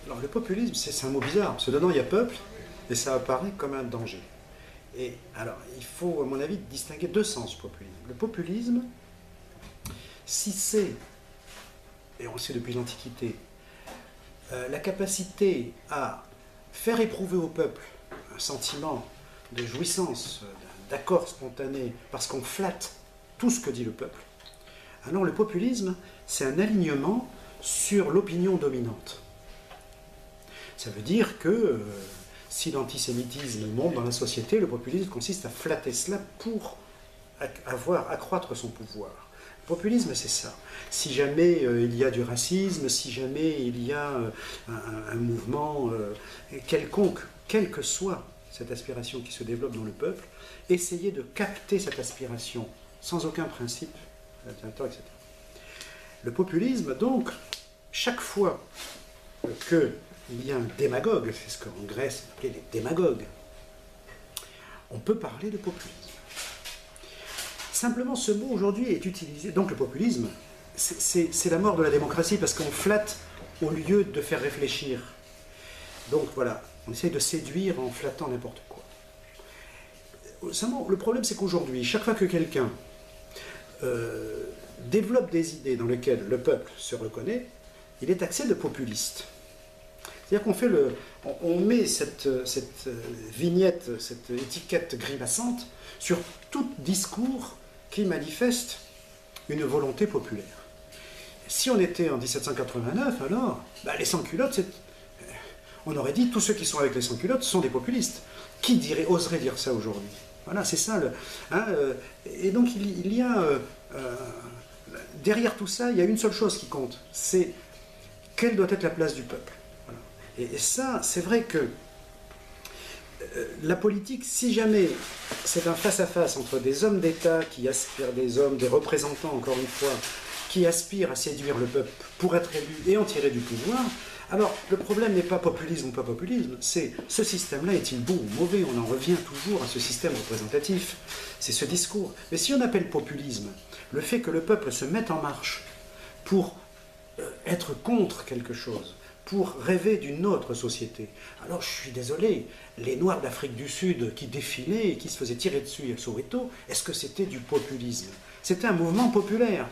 Alors le populisme, c'est un mot bizarre, parce que dedans il y a peuple, et ça apparaît comme un danger. Et alors, il faut, à mon avis, distinguer deux sens du populisme. Le populisme, si c'est, et on le sait depuis l'Antiquité, la capacité à faire éprouver au peuple un sentiment de jouissance, d'accord spontané, parce qu'on flatte tout ce que dit le peuple, alors le populisme, c'est un alignement sur l'opinion dominante. Ça veut dire que si l'antisémitisme monte dans la société, le populisme consiste à flatter cela pour accroître son pouvoir. Le populisme, c'est ça. Si jamais il y a du racisme, si jamais il y a un mouvement quelconque, quelle que soit cette aspiration qui se développe dans le peuple, essayez de capter cette aspiration sans aucun principe, etc. Le populisme, donc, chaque fois qu'il y a un démagogue, c'est ce qu'en Grèce on appelait les démagogues, on peut parler de populisme. Simplement, ce mot aujourd'hui est utilisé. Donc le populisme, c'est la mort de la démocratie parce qu'on flatte au lieu de faire réfléchir. Donc voilà, on essaye de séduire en flattant n'importe quoi. Seulement, le problème, c'est qu'aujourd'hui, chaque fois que quelqu'un développe des idées dans lesquelles le peuple se reconnaît, il est taxé de populiste. C'est-à-dire on met cette vignette, cette étiquette grimaçante sur tout discours qui manifeste une volonté populaire. Si on était en 1789, alors, les sans-culottes, on aurait dit tous ceux qui sont avec les sans-culottes sont des populistes. Qui oserait dire ça aujourd'hui? Voilà, c'est ça. Et donc il y a, derrière tout ça, il y a une seule chose qui compte, c'est quelle doit être la place du peuple. Voilà. Et ça, c'est vrai que la politique, si jamais c'est un face-à-face entre des hommes d'État qui aspirent, des représentants, encore une fois, qui aspirent à séduire le peuple pour être élus et en tirer du pouvoir, alors le problème n'est pas populisme ou pas populisme, c'est ce système-là est-il bon ou mauvais? On en revient toujours à ce système représentatif, c'est ce discours. Mais si on appelle populisme le fait que le peuple se mette en marche pour être contre quelque chose, pour rêver d'une autre société. Alors je suis désolé, les Noirs d'Afrique du Sud qui défilaient et qui se faisaient tirer dessus à Soweto, est-ce que c'était du populisme? C'était un mouvement populaire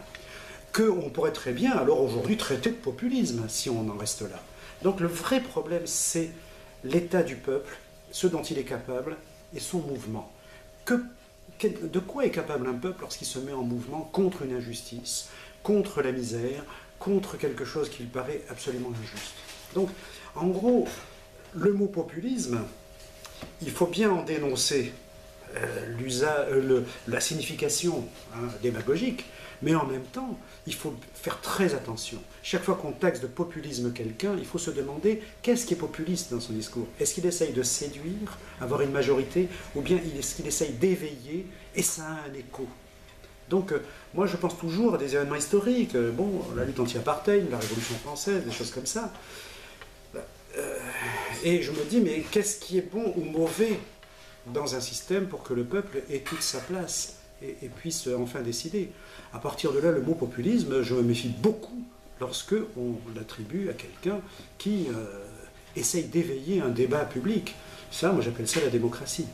qu'on pourrait très bien alors aujourd'hui traiter de populisme si on en reste là. Donc le vrai problème, c'est l'état du peuple, ce dont il est capable et son mouvement. De quoi est capable un peuple lorsqu'il se met en mouvement contre une injustice, contre la misère, contre quelque chose qui lui paraît absolument injuste? Donc, en gros, le mot populisme, il faut bien en dénoncer la signification démagogique, mais en même temps, il faut faire très attention. Chaque fois qu'on taxe de populisme quelqu'un, il faut se demander qu'est-ce qui est populiste dans son discours. Est-ce qu'il essaye de séduire, avoir une majorité, ou bien est-ce qu'il essaye d'éveiller, et ça a un écho. Donc, moi, je pense toujours à des événements historiques, la lutte anti-apartheid, la Révolution française, des choses comme ça. Et je me dis, mais qu'est-ce qui est bon ou mauvais dans un système pour que le peuple ait toute sa place et puisse enfin décider? À partir de là, le mot populisme, je me méfie beaucoup lorsque on l'attribue à quelqu'un qui essaye d'éveiller un débat public. Ça, moi, j'appelle ça la démocratie.